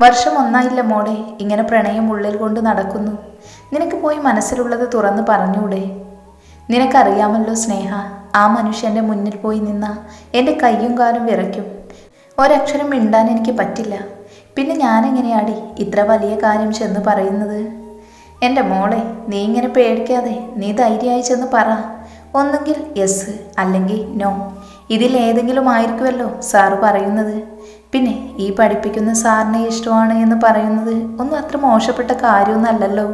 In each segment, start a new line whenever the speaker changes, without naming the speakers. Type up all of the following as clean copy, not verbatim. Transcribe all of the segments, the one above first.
വർഷം ഒന്നായില്ല മോളെ, ഇങ്ങനെ പ്രണയം ഉള്ളിൽ കൊണ്ട് നടക്കുന്നു. നിനക്ക് പോയി മനസ്സിലുള്ളത് തുറന്ന് പറഞ്ഞൂടെ? നിനക്കറിയാമല്ലോ സ്നേഹ, ആ മനുഷ്യൻ്റെ മുന്നിൽ പോയി നിന്ന എൻ്റെ കയ്യും കാലും വിറയ്ക്കും. ഒരക്ഷരം മിണ്ടാൻ എനിക്ക് പറ്റില്ല. പിന്നെ ഞാനെങ്ങനെയാടി ഇത്ര വലിയ കാര്യം ചെന്ന് പറയുന്നത്? എൻ്റെ മോളെ, നീ ഇങ്ങനെ പേടിക്കാതെ നീ ധൈര്യമായി ചെന്ന് പറ. ഒന്നുകിൽ യെസ് അല്ലെങ്കിൽ നോ, ഇതിലേതെങ്കിലും ആയിരിക്കുമല്ലോ സാറ് പറയുന്നത്. പിന്നെ ഈ പഠിപ്പിക്കുന്ന സാറിനെ ഇഷ്ടമാണ് എന്ന് പറയുന്നത് ഒന്നും അത്ര മോശപ്പെട്ട കാര്യമൊന്നുമല്ലല്ലോ.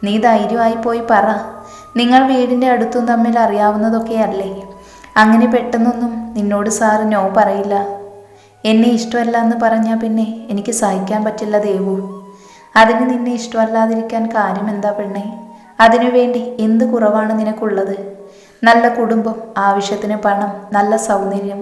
നീ ധൈര്യമായി പോയി പറ. നിങ്ങൾ വീടിൻ്റെ അടുത്തും തമ്മിൽ അറിയാവുന്നതൊക്കെയല്ലേ? അങ്ങനെ പെട്ടെന്നൊന്നും നിന്നോട് സാറ് നോ പറയില്ല. എന്നെ ഇഷ്ടമല്ല എന്ന് പറഞ്ഞാൽ പിന്നെ എനിക്ക് സഹിക്കാൻ പറ്റില്ല ദേവു. അതിന് നിന്നെ ഇഷ്ടമല്ലാതിരിക്കാൻ കാര്യം എന്താ പെണ്ണേ? അതിനുവേണ്ടി എന്ത് കുറവാണ് നിനക്കുള്ളത്? നല്ല കുടുംബം, ആവശ്യത്തിന് പണം, നല്ല സൗന്ദര്യം,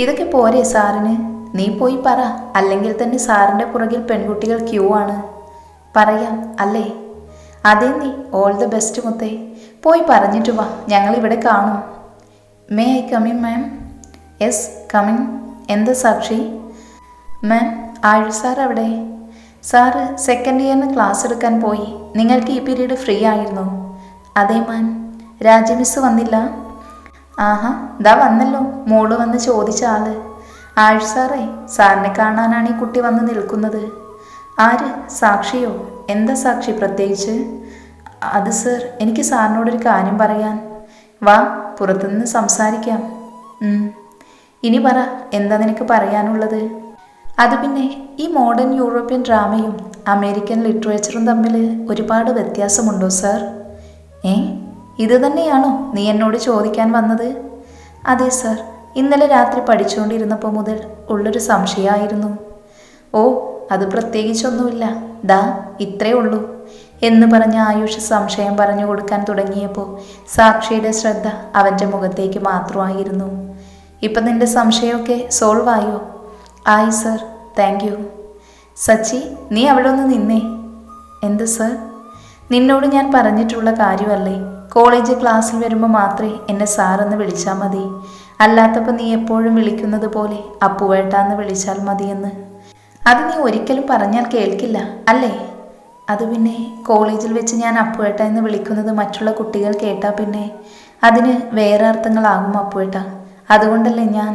ഇതൊക്കെ പോരെ സാറിന്? നീ പോയി പറ, അല്ലെങ്കിൽ തന്നെ സാറിൻ്റെ പുറകിൽ പെൺകുട്ടികൾ ക്യൂ ആണ്. പറയാം അല്ലേ? അതേ, നീ ഓൾ ദ ബെസ്റ്റ് മുത്തേ. പോയി പറഞ്ഞിട്ട് വാ, ഞങ്ങളിവിടെ കാണും. May I come in ma'am? Yes come in. എന്താ സാക്ഷി? മാം, ആയുഷ് സാർ അവിടെ? സാറ് സെക്കൻഡ് ഇയറിന് ക്ലാസ് എടുക്കാൻ പോയി. നിങ്ങൾക്ക് ഈ പീരീഡ് ഫ്രീ ആയിരുന്നു? അതെ മാം. രാജ മിസ് വന്നില്ല? ആഹാ, ദാ വന്നല്ലോ മോള് വന്ന് ചോദിച്ച ആള്. ആയുഷ് സാറേ, സാറിനെ കാണാനാണ് ഈ കുട്ടി വന്ന് നിൽക്കുന്നത്. ആര്? സാക്ഷിയോ? എന്താ സാക്ഷി പ്രത്യേകിച്ച്? അത് സർ, എനിക്ക് സാറിനോടൊരു കാര്യം പറയാൻ. വാ, പുറത്തുനിന്ന് സംസാരിക്കാം. ഇനി പറ, എന്താ നിനക്ക് പറയാനുള്ളത്? അത് പിന്നെ ഈ മോഡേൺ യൂറോപ്യൻ ഡ്രാമയും അമേരിക്കൻ ലിറ്ററേച്ചറും തമ്മിൽ ഒരുപാട് വ്യത്യാസമുണ്ടോ സാർ? ഇത് തന്നെയാണോ നീ എന്നോട് ചോദിക്കാൻ വന്നത്? അതെ സർ, ഇന്നലെ രാത്രി പഠിച്ചുകൊണ്ടിരുന്നപ്പോൾ മുതൽ ഉള്ളൊരു സംശയമായിരുന്നു. ഓ, അത് പ്രത്യേകിച്ചൊന്നുമില്ല, ദാ ഇത്രേ ഉള്ളൂ എന്ന് പറഞ്ഞ ആയുഷ് സംശയം പറഞ്ഞു കൊടുക്കാൻ തുടങ്ങിയപ്പോൾ സാക്ഷിയുടെ ശ്രദ്ധ അവൻ്റെ മുഖത്തേക്ക് മാത്രമായിരുന്നു. ഇപ്പം നിന്റെ സംശയമൊക്കെ സോൾവ് ആയോ? ആയി സർ, താങ്ക് യു. സച്ചി, നീ അവിടെ ഒന്ന് നിന്നേ. എന്ത് സർ? നിന്നോട് ഞാൻ പറഞ്ഞിട്ടുള്ള കാര്യമല്ലേ, കോളേജ് ക്ലാസ്സിൽ വരുമ്പോൾ മാത്രമേ എന്നെ സാറെന്ന് വിളിച്ചാൽ മതി, അല്ലാത്തപ്പോൾ നീ എപ്പോഴും വിളിക്കുന്നത് പോലെ അപ്പുവേട്ടാന്ന് വിളിച്ചാൽ മതിയെന്ന്. അത് നീ ഒരിക്കലും പറഞ്ഞാൽ കേൾക്കില്ല അല്ലേ? അത് പിന്നെ കോളേജിൽ വെച്ച് ഞാൻ അപ്പുവേട്ട എന്ന് വിളിക്കുന്നത് മറ്റുള്ള കുട്ടികൾ കേട്ടാൽ പിന്നെ അതിന് വേറെ അർത്ഥങ്ങളാകും അപ്പുവേട്ട. അതുകൊണ്ടല്ലേ ഞാൻ.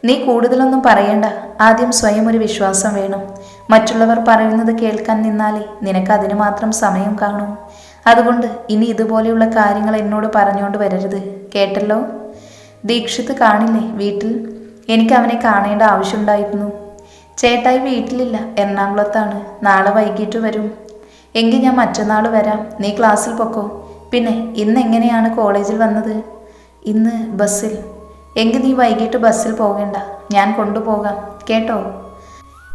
നീ കൂടുതലൊന്നും പറയണ്ട, ആദ്യം സ്വയം ഒരു വിശ്വാസം വേണം. മറ്റുള്ളവർ പറയുന്നത് കേൾക്കാൻ നിന്നാലേ നിനക്ക് അതിന് മാത്രം സമയം കാണും. അതുകൊണ്ട് ഇനി ഇതുപോലെയുള്ള കാര്യങ്ങൾ എന്നോട് പറഞ്ഞുകൊണ്ട് വരരുത്, കേട്ടല്ലോ? ദീക്ഷിത് കാണില്ലേ വീട്ടിൽ? എനിക്ക് അവനെ കാണേണ്ട ആവശ്യമുണ്ടായിരുന്നു. ചേട്ടായി വീട്ടിലില്ല, എറണാകുളത്താണ്. നാളെ വൈകിട്ട് വരും. എങ്കിൽ ഞാൻ മറ്റന്നാൾ വരാം, നീ ക്ലാസ്സിൽ പൊക്കോ. പിന്നെ ഇന്ന് എങ്ങനെയാണ് കോളേജിൽ വന്നത്? ഇന്ന് ബസ്സിൽ. എങ്കിൽ നീ വൈകിട്ട് ബസ്സിൽ പോകേണ്ട, ഞാൻ കൊണ്ടുപോകാം, കേട്ടോ?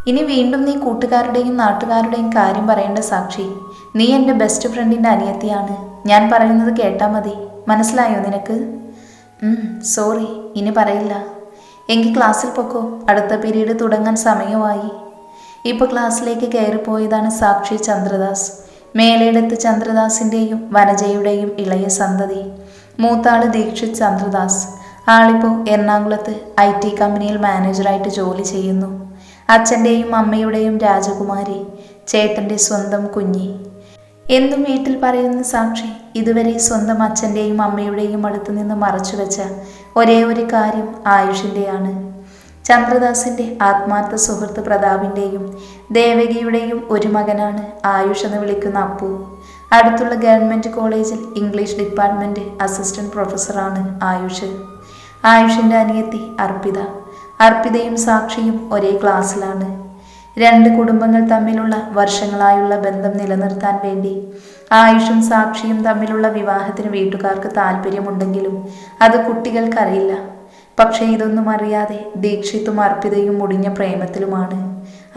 ഇനി വീണ്ടും നീ കൂട്ടുകാരുടെയും നാട്ടുകാരുടെയും കാര്യം പറയേണ്ട സാക്ഷി. നീ എൻ്റെ ബെസ്റ്റ് ഫ്രണ്ടിൻ്റെ അനിയത്തിയാണ്. ഞാൻ പറയുന്നത് കേട്ടാൽ മതി, മനസ്സിലായോ നിനക്ക്? സോറി, ഇനി പറയില്ല. എങ്കിൽ ക്ലാസ്സിൽ പൊക്കോ, അടുത്ത പീരീഡ് തുടങ്ങാൻ സമയമായി. ഇപ്പോൾ ക്ലാസ്സിലേക്ക് കയറിപ്പോയതാണ് സാക്ഷി ചന്ദ്രദാസ്. മേലേടത്ത് ചന്ദ്രദാസിൻ്റെയും വനജയുടെയും ഇളയ സന്തതി. മൂത്താള് ദീക്ഷിത് ചന്ദ്രദാസ്. ആളിപ്പോൾ എറണാകുളത്ത് IT കമ്പനിയിൽ മാനേജറായിട്ട് ജോലി ചെയ്യുന്നു. അച്ഛൻ്റെയും അമ്മയുടെയും രാജകുമാരി, ചേട്ടൻ്റെ സ്വന്തം കുഞ്ഞി. എന്തും വീട്ടിൽ പറയുന്ന സാക്ഷി ഇതുവരെ സ്വന്തം അച്ഛൻ്റെയും അമ്മയുടെയും അടുത്ത് നിന്ന് മറച്ചു വെച്ച ഒരേ ഒരു കാര്യം ആയുഷിൻ്റെയാണ്. ചന്ദ്രദാസിൻ്റെ ആത്മാർത്ഥ സുഹൃത്ത് പ്രതാപിൻ്റെയും ദേവകിയുടെയും ഒരു മകനാണ് ആയുഷ് എന്ന് വിളിക്കുന്ന അപ്പു. അടുത്തുള്ള ഗവൺമെൻറ് കോളേജിൽ ഇംഗ്ലീഷ് ഡിപ്പാർട്ട്മെൻറ്റ് അസിസ്റ്റൻറ്റ് പ്രൊഫസറാണ് ആയുഷ്. ആയുഷിൻ്റെ അനിയത്തി അർപ്പിത. അർപ്പിതയും സാക്ഷിയും ഒരേ ക്ലാസ്സിലാണ്. രണ്ട് കുടുംബങ്ങൾ തമ്മിലുള്ള വർഷങ്ങളായുള്ള ബന്ധം നിലനിർത്താൻ വേണ്ടി ആയുഷും സാക്ഷിയും തമ്മിലുള്ള വിവാഹത്തിന് വീട്ടുകാർക്ക് താല്പര്യമുണ്ടെങ്കിലും അത് കുട്ടികൾക്കറിയില്ല. പക്ഷേ ഇതൊന്നും അറിയാതെ ദീക്ഷിത്തും അർപ്പിതയും മുടിഞ്ഞ പ്രേമത്തിലുമാണ്.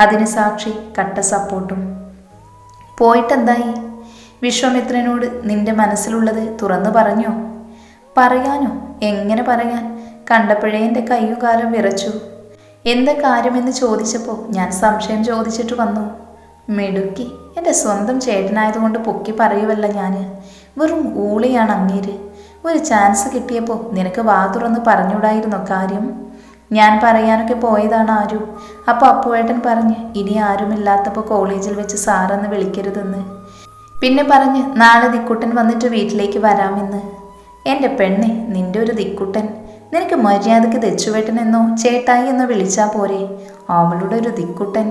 അതിന് സാക്ഷി കട്ട സപ്പോർട്ടും. പോയിട്ടെന്തായി? വിശ്വാമിത്രനോട് നിന്റെ മനസ്സിലുള്ളത് തുറന്നു പറഞ്ഞോ? പറയാനോ? എങ്ങനെ പറയാൻ? കണ്ടപ്പോഴേ എൻ്റെ കയ്യും കാലം വിറച്ചു. എന്താ കാര്യമെന്ന് ചോദിച്ചപ്പോൾ ഞാൻ സംശയം ചോദിച്ചിട്ട് വന്നു. മിടുക്കി, എൻ്റെ സ്വന്തം ചേട്ടനായതുകൊണ്ട് പൊക്കി പറയുവല്ല ഞാൻ. വെറും ഊളിയാണ് അങ്ങേര്. ഒരു ചാൻസ് കിട്ടിയപ്പോൾ നിനക്ക് വാ തുറന്ന് പറഞ്ഞുകൂടായിരുന്നോ കാര്യം? ഞാൻ പറയാനൊക്കെ പോയതാണ് ആരു. അപ്പോൾ അപ്പുവേട്ടൻ പറഞ്ഞ് ഇനി ആരുമില്ലാത്തപ്പോൾ കോളേജിൽ വെച്ച് സാറെന്ന് വിളിക്കരുതെന്ന്. പിന്നെ പറഞ്ഞ് നാളെ ദിക്കുട്ടൻ വന്നിട്ട് വീട്ടിലേക്ക് വരാമെന്ന്. എൻ്റെ പെണ്ണെ, നിന്റെ ഒരു ദിക്കുട്ടൻ. നിനക്ക് മര്യാദയ്ക്ക് തെച്ചുവേട്ടനെന്നോ ചേട്ടായി എന്നോ വിളിച്ചാൽ പോരെ. അവളുടെ ഒരു ദിക്കുട്ടൻ.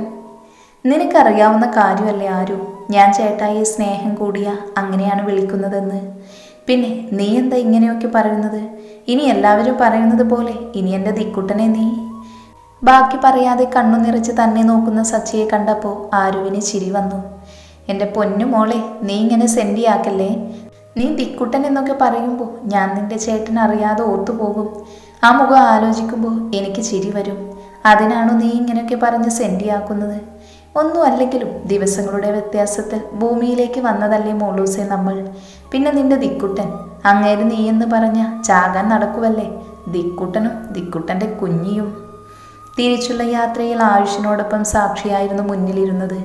നിനക്കറിയാവുന്ന കാര്യമല്ലേ ആരു, ഞാൻ ചേട്ടായിയെ സ്നേഹം കൂടിയ അങ്ങനെയാണ് വിളിക്കുന്നതെന്ന്. പിന്നെ നീ എന്താ ഇങ്ങനെയൊക്കെ പറയുന്നത്? ഇനി എല്ലാവരും പറയുന്നത് പോലെ ഇനി എൻ്റെ ദിക്കുട്ടനെ നീ. ബാക്കി പറയാതെ കണ്ണു നിറച്ച് തന്നെ നോക്കുന്ന സച്ചിയെ കണ്ടപ്പോൾ ആരുവിന് ചിരി വന്നു. എൻ്റെ പൊന്നു മോളെ, നീ ഇങ്ങനെ സെൻഡിയാക്കല്ലേ. നീ ദിക്കുട്ടൻ എന്നൊക്കെ പറയുമ്പോൾ ഞാൻ നിന്റെ ചേട്ടൻ അറിയാതെ ഓർത്തുപോകും. ആ മുഖം ആലോചിക്കുമ്പോൾ എനിക്ക് ചിരി വരും. അതിനാണോ നീ ഇങ്ങനെയൊക്കെ പറഞ്ഞ് സെൻഡിയാക്കുന്നത്? ഒന്നും അല്ലെങ്കിലും ദിവസങ്ങളുടെ വ്യത്യാസത്തിൽ ഭൂമിയിലേക്ക് വന്നതല്ലേ മോളൂസെ നമ്മൾ. പിന്നെ നിന്റെ ദിക്കുട്ടൻ അങ്ങേര് നീ എന്ന് പറഞ്ഞ ചാകാൻ നടക്കുവല്ലേ. ദിക്കുട്ടനും ദിക്കുട്ടൻ്റെ കുഞ്ഞിയും. തിരിച്ചുള്ള യാത്രയിൽ ആയുഷിനോടൊപ്പം സാക്ഷിയായിരുന്നു മുന്നിലിരുന്നത്.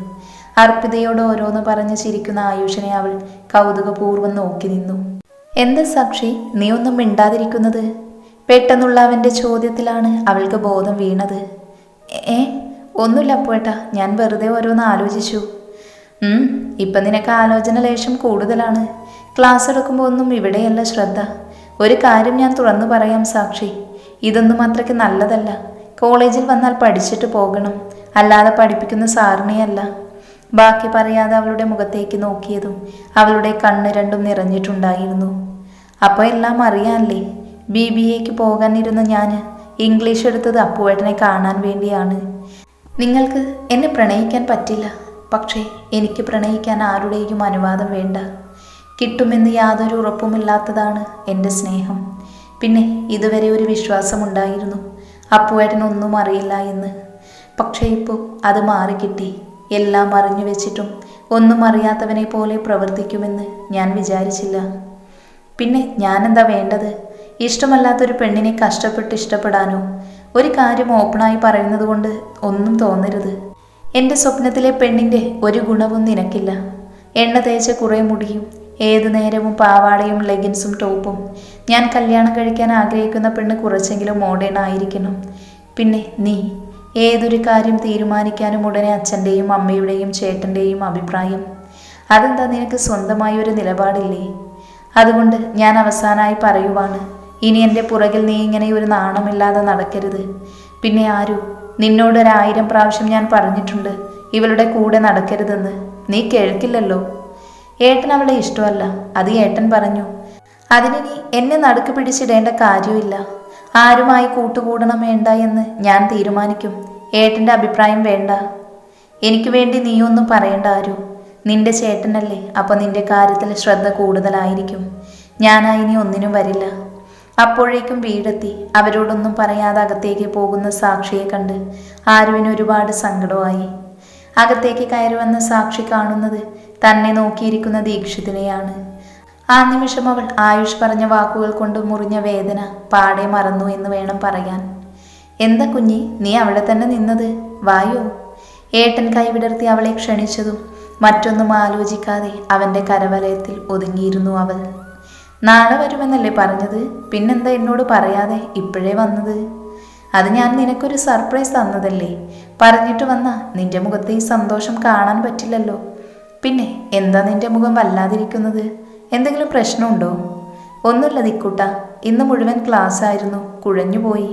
അർപ്പിതയോട് ഓരോന്ന് പറഞ്ഞ് ചിരിക്കുന്ന ആയുഷിനെ അവൾ കൗതുകപൂർവ്വം നോക്കി നിന്നു. എന്താ സാക്ഷി നീ ഒന്നും മിണ്ടാതിരിക്കുന്നത്? പെട്ടെന്നുള്ള അവൻ്റെ ചോദ്യത്തിലാണ് അവൾക്ക് ബോധം വീണത്. ഒന്നുമില്ല അപ്പുവേട്ടാ, ഞാൻ വെറുതെ ഓരോന്ന് ആലോചിച്ചു. ഇപ്പം നിനക്ക് ആലോചന ലേശം കൂടുതലാണ്. ക്ലാസ് എടുക്കുമ്പോൾ ഒന്നും ഇവിടെയല്ല ശ്രദ്ധ. ഒരു കാര്യം ഞാൻ തുറന്നു പറയാം സാക്ഷി, ഇതൊന്നും അത്രയ്ക്ക് നല്ലതല്ല. കോളേജിൽ വന്നാൽ പഠിച്ചിട്ട് പോകണം, അല്ലാതെ പഠിപ്പിക്കുന്ന സാറിനെയല്ല. ബാക്കി പറയാതെ അവളുടെ മുഖത്തേക്ക് നോക്കിയതും അവളുടെ കണ്ണ് രണ്ടും നിറഞ്ഞിട്ടുണ്ടായിരുന്നു. അപ്പോൾ എല്ലാം അറിയാമല്ലേ. BBAക്ക് പോകാനിരുന്ന ഞാൻ ഇംഗ്ലീഷ് എടുത്തത് അപ്പുവേട്ടനെ കാണാൻ വേണ്ടിയാണ്. നിങ്ങൾക്ക് എന്നെ പ്രണയിക്കാൻ പറ്റില്ല, പക്ഷേ എനിക്ക് പ്രണയിക്കാൻ ആരുടെയും അനുവാദം വേണ്ട. കിട്ടുമെന്ന് യാതൊരു ഉറപ്പുമില്ലാത്തതാണ് എൻ്റെ സ്നേഹം. പിന്നെ ഇതുവരെ ഒരു വിശ്വാസമുണ്ടായിരുന്നു അപ്പുവേട്ടനൊന്നും അറിയില്ല എന്ന്. പക്ഷേ ഇപ്പോൾ അത് മാറിക്കിട്ടി. എല്ലാം അറിഞ്ഞു വെച്ചിട്ടും ഒന്നും അറിയാത്തവനെ പോലെ പ്രവർത്തിക്കുമെന്ന് ഞാൻ വിചാരിച്ചില്ല. പിന്നെ ഞാനെന്താ വേണ്ടത്? ഇഷ്ടമല്ലാത്തൊരു പെണ്ണിനെ കഷ്ടപ്പെട്ട് ഇഷ്ടപ്പെടാനോ? ഒരു കാര്യം ഓപ്പണായി പറയുന്നത് കൊണ്ട് ഒന്നും തോന്നരുത്. എൻ്റെ സ്വപ്നത്തിലെ പെണ്ണിൻ്റെ ഒരു ഗുണവും നിനക്കില്ല. എണ്ണ തേച്ച കുറേ മുടിയും ഏതു നേരവും പാവാടയും ലെഗിൻസും ടോപ്പും. ഞാൻ കല്യാണം കഴിക്കാൻ ആഗ്രഹിക്കുന്ന പെണ്ണ് കുറച്ചെങ്കിലും മോഡേൺ ആയിരിക്കണം. പിന്നെ നീ ഏതൊരു കാര്യം തീരുമാനിക്കാനും ഉടനെ അച്ഛൻ്റെയും അമ്മയുടെയും ചേട്ടൻ്റെയും അഭിപ്രായം. അതെന്താ, നിനക്ക് സ്വന്തമായ ഒരു നിലപാടില്ലേ? അതുകൊണ്ട് ഞാൻ അവസാനമായി പറയുവാണ്, ഇനി എൻ്റെ പുറകിൽ നീ ഇങ്ങനെ ഒരു നാണമില്ലാതെ നടക്കരുത്. പിന്നെ ആരു, നിന്നോട് 1000 പ്രാവശ്യം ഞാൻ പറഞ്ഞിട്ടുണ്ട് ഇവളുടെ കൂടെ നടക്കരുതെന്ന്. നീ കേൾക്കില്ലല്ലോ. ഏട്ടൻ അവളെ ഇഷ്ടമല്ല, അത് ഏട്ടൻ പറഞ്ഞു. അതിന് നീ എന്നെ നടുക്ക് പിടിച്ചിടേണ്ട കാര്യമില്ല. ആരുമായി കൂട്ടുകൂടണം വേണ്ട എന്ന് ഞാൻ തീരുമാനിക്കും. ഏട്ടൻ്റെ അഭിപ്രായം വേണ്ട. എനിക്ക് വേണ്ടി നീയൊന്നും പറയേണ്ട ആരു. നിന്റെ ചേട്ടനല്ലേ, അപ്പോൾ നിന്റെ കാര്യത്തിൽ ശ്രദ്ധ കൂടുതലായിരിക്കും. ഞാനായി ഇനി ഒന്നിനും വരില്ല. അപ്പോഴേക്കും വീടെത്തി. അവരോടൊന്നും പറയാതെ അകത്തേക്ക് പോകുന്ന സാക്ഷിയെ കണ്ട് ആരുവിന് ഒരുപാട് സങ്കടമായി. അകത്തേക്ക് കയറി വന്ന സാക്ഷി കാണുന്നത് തന്നെ നോക്കിയിരിക്കുന്ന ദീക്ഷിതിനെയാണ്. ആ നിമിഷം അവൾ ആയുഷ് പറഞ്ഞ വാക്കുകൾ കൊണ്ട് മുറിഞ്ഞ വേദന പാടെ മറന്നു എന്ന് വേണം പറയാൻ. എന്താ കുഞ്ഞി, നീ അവിടെ തന്നെ നിന്നത്? വായോ. ഏട്ടൻ കൈവിടർത്തി അവളെ ക്ഷണിച്ചതും മറ്റൊന്നും ആലോചിക്കാതെ അവൻ്റെ കരവലയത്തിൽ ഒതുങ്ങിയിരുന്നു അവൾ. നാളെ വരുമെന്നല്ലേ പറഞ്ഞത്? പിന്നെന്താ എന്നോട് പറയാതെ ഇപ്പോഴേ വന്നത്? അത് ഞാൻ നിനക്കൊരു സർപ്രൈസ് തന്നതല്ലേ. പറഞ്ഞിട്ട് വന്നാ നിന്റെ മുഖത്തെ ഈ സന്തോഷം കാണാൻ പറ്റില്ലല്ലോ. പിന്നെ എന്താ നിന്റെ മുഖം വല്ലാതിരിക്കുന്നത്? എന്തെങ്കിലും പ്രശ്നമുണ്ടോ? ഒന്നുമില്ല ദിക്കുട്ട, ഇന്ന് മുഴുവൻ ക്ലാസ് ആയിരുന്നു, കുഴഞ്ഞുപോയി.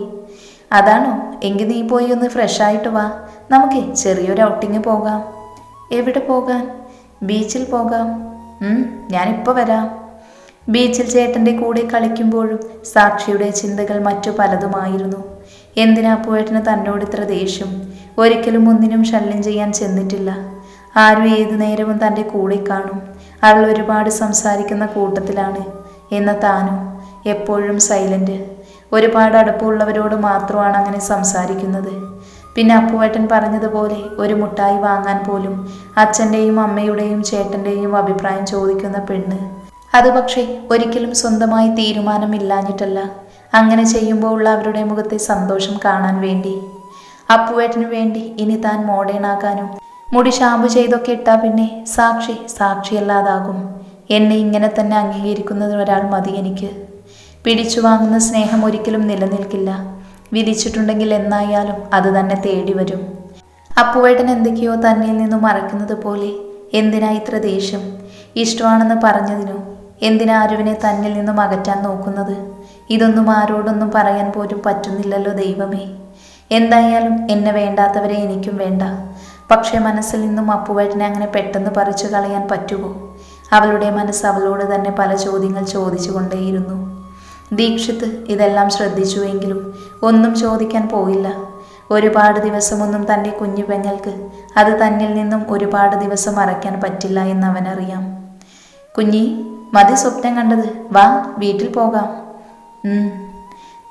അതാണോ? എങ്കിൽ നീ പോയി ഒന്ന് ഫ്രഷായിട്ട് വാ. നമുക്ക് ചെറിയൊരു ഔട്ടിങ് പോകാം. എവിടെ പോകാൻ? ബീച്ചിൽ പോകാം. ഞാനിപ്പോൾ വരാം. ബീച്ചിൽ ചേട്ടൻ്റെ കൂടെ കളിക്കുമ്പോഴും സാക്ഷിയുടെ ചിന്തകൾ മറ്റു പലതുമായിരുന്നു. എന്തിനാ അപ്പുവേട്ടന് തന്നോട് ഇത്ര ദേഷ്യം? ഒരിക്കലും ഒന്നിനും ശല്യം ചെയ്യാൻ ചെന്നിട്ടില്ല. ആരും ഏതു നേരവും തൻ്റെ കൂടെ കാണും. അവൾ ഒരുപാട് സംസാരിക്കുന്ന കൂട്ടത്തിലാണ്. എന്ന താനും എപ്പോഴും സൈലൻ്റ്. ഒരുപാട് അടുപ്പമുള്ളവരോട് മാത്രമാണ് അങ്ങനെ സംസാരിക്കുന്നത്. പിന്നെ അപ്പുവേട്ടൻ പറഞ്ഞതുപോലെ ഒരു മുട്ടായി വാങ്ങാൻ പോലും അച്ഛൻ്റെയും അമ്മയുടെയും ചേട്ടൻ്റെയും അഭിപ്രായം ചോദിക്കുന്ന പെണ്ണ്. അത് പക്ഷേ ഒരിക്കലും സ്വന്തമായി തീരുമാനമില്ലാഞ്ഞിട്ടല്ല, അങ്ങനെ ചെയ്യുമ്പോൾ ഉള്ള അവരുടെ മുഖത്തെ സന്തോഷം കാണാൻ വേണ്ടി. അപ്പുവേട്ടന് വേണ്ടി ഇനി താൻ മോഡേൺ ആകാനും മുടി ഷാമ്പു ചെയ്തൊക്കെ ഇട്ടാ പിന്നെ സാക്ഷിയല്ലാതാകും. എന്നെ ഇങ്ങനെ തന്നെ അംഗീകരിക്കുന്നത് ഒരാൾ മതി എനിക്ക്. പിടിച്ചു വാങ്ങുന്ന സ്നേഹം ഒരിക്കലും നിലനിൽക്കില്ല. വിധിച്ചിട്ടുണ്ടെങ്കിൽ എന്നായാലും അത് തന്നെ തേടി വരും. അപ്പുവേട്ടൻ എന്തൊക്കെയോ തന്നിൽ നിന്നും മറക്കുന്നത് പോലെ. എന്തിനാ ഇത്ര ദേഷ്യം? ഇഷ്ടമാണെന്ന് പറഞ്ഞതിനോ? എന്തിനാ അരുവിനെ തന്നിൽ നിന്നും അകറ്റാൻ നോക്കുന്നത്? ഇതൊന്നും ആരോടൊന്നും പറയാൻ പോലും പറ്റുന്നില്ലല്ലോ ദൈവമേ. എന്തായാലും എന്നെ വേണ്ടാത്തവരെ എനിക്കും വേണ്ട. പക്ഷേ മനസ്സിൽ നിന്നും അപ്പുവേട്ടനെ അങ്ങനെ പെട്ടെന്ന് പറിച്ചു കളയാൻ പറ്റുമോ? അവളുടെ മനസ്സ് അവളോട് തന്നെ പല ചോദ്യങ്ങൾ ചോദിച്ചു കൊണ്ടേയിരുന്നു. ദീക്ഷിത്ത് ഇതെല്ലാം ശ്രദ്ധിച്ചുവെങ്കിലും ഒന്നും ചോദിക്കാൻ പോയില്ല. ഒരുപാട് ദിവസമൊന്നും തൻ്റെ കുഞ്ഞു പെങ്ങൾക്ക് അത് തന്നിൽ നിന്നും ഒരുപാട് ദിവസം മറയ്ക്കാൻ പറ്റില്ല എന്ന് അവനറിയാം. കുഞ്ഞി, മതി സ്വപ്നം കണ്ടത്, വാ വീട്ടിൽ പോകാം.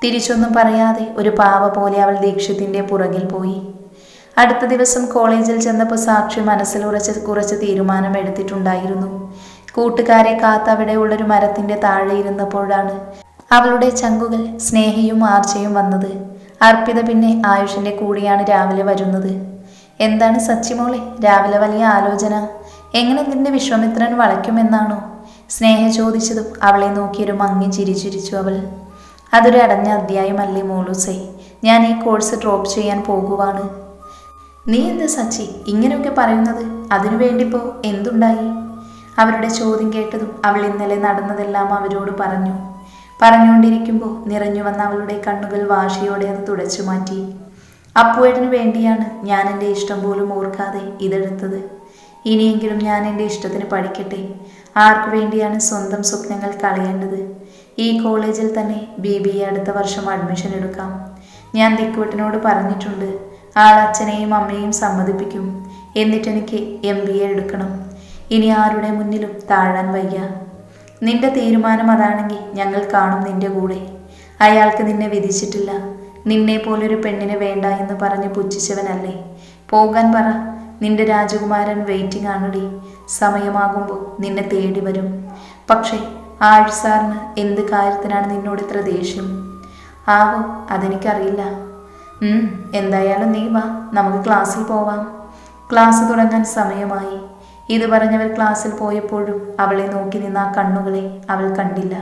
തിരിച്ചൊന്നും പറയാതെ ഒരു പാവ പോലെ അവൾ ദീക്ഷിത്തിൻ്റെ പുറകിൽ പോയി. അടുത്ത ദിവസം കോളേജിൽ ചെന്നപ്പോൾ സാക്ഷി മനസ്സിൽ കുറച്ച് തീരുമാനം എടുത്തിട്ടുണ്ടായിരുന്നു. കൂട്ടുകാരെ കാത്ത് അവിടെയുള്ളൊരു മരത്തിൻ്റെ താഴെ ഇരുന്നപ്പോഴാണ് അവളുടെ ചങ്കുകൾ സ്നേഹയും ആർച്ചയും വന്നത്. അർപ്പിത പിന്നെ ആയുഷിൻ്റെ കൂടെയാണ് രാവിലെ വരുന്നത്. എന്താണ് സച്ചിമോളെ രാവിലെ വലിയ ആലോചന? എങ്ങനെ നിന്റെ വിശ്വാമിത്രൻ വളയ്ക്കുമെന്നാണോ? സ്നേഹ ചോദിച്ചതും അവളെ നോക്കിയൊരു മങ്ങി ചിരിച്ചിരിച്ചു അവൾ. അതൊരു അടഞ്ഞ അധ്യായമല്ലേ മോളൂസേ, ഞാൻ ഈ കോഴ്സ് ഡ്രോപ്പ് ചെയ്യാൻ പോകുവാണ്. നീ എന്ത് സച്ചി ഇങ്ങനെയൊക്കെ പറയുന്നത്? അതിനു വേണ്ടിപ്പോ എന്തുണ്ടായി? അവരുടെ ചോദ്യം കേട്ടതും അവൾ ഇന്നലെ നടന്നതെല്ലാം അവരോട് പറഞ്ഞു. പറഞ്ഞുകൊണ്ടിരിക്കുമ്പോൾ നിറഞ്ഞു വന്ന അവളുടെ കണ്ണുകൾ വാശിയോടെ അത് തുടച്ചു മാറ്റി. അപ്പുവേട്ടന് വേണ്ടിയാണ് ഞാൻ എൻ്റെ ഇഷ്ടം പോലും ഓർക്കാതെ ഇതെടുത്തത്. ഇനിയെങ്കിലും ഞാൻ എൻ്റെ ഇഷ്ടത്തിന് പഠിക്കട്ടെ. ആർക്കു വേണ്ടിയാണ് സ്വന്തം സ്വപ്നങ്ങൾ കളയേണ്ടത്? ഈ കോളേജിൽ തന്നെ BBA അടുത്ത വർഷം അഡ്മിഷൻ എടുക്കാം. ഞാൻ ദിക്കുവട്ടനോട് പറഞ്ഞിട്ടുണ്ട്. ആൾ അച്ഛനെയും അമ്മയെയും സമ്മതിപ്പിക്കും. എന്നിട്ടെനിക്ക് MBA എടുക്കണം. ഇനി ആരുടെ മുന്നിലും താഴാൻ വയ്യ. നിന്റെ തീരുമാനം അതാണെങ്കിൽ ഞങ്ങൾ കാണും നിന്റെ കൂടെ. അയാൾക്ക് നിന്നെ വിധിച്ചിട്ടില്ല. നിന്നെ പോലൊരു പെണ്ണിനെ വേണ്ട എന്ന് പറഞ്ഞ് പുച്ഛിച്ചവനല്ലേ. പോകാൻ പറ. നിന്റെ രാജകുമാരൻ വെയിറ്റിംഗ് ആണടി. സമയമാകുമ്പോൾ നിന്നെ തേടി വരും. പക്ഷേ ആഴ്ച സാറിന് എന്ത് കാര്യത്തിനാണ് നിന്നോട് ഇത്ര ദേഷ്യം? ആവോ, അതെനിക്കറിയില്ല. എന്തായാലും നീ വാ, നമുക്ക് ക്ലാസ്സിൽ പോവാം. ക്ലാസ് തുടങ്ങാൻ സമയമായി. ഇത് പറഞ്ഞവർ ക്ലാസ്സിൽ പോയപ്പോഴും അവളെ നോക്കി നിന്ന ആ കണ്ണുകളെ അവൾ കണ്ടില്ല.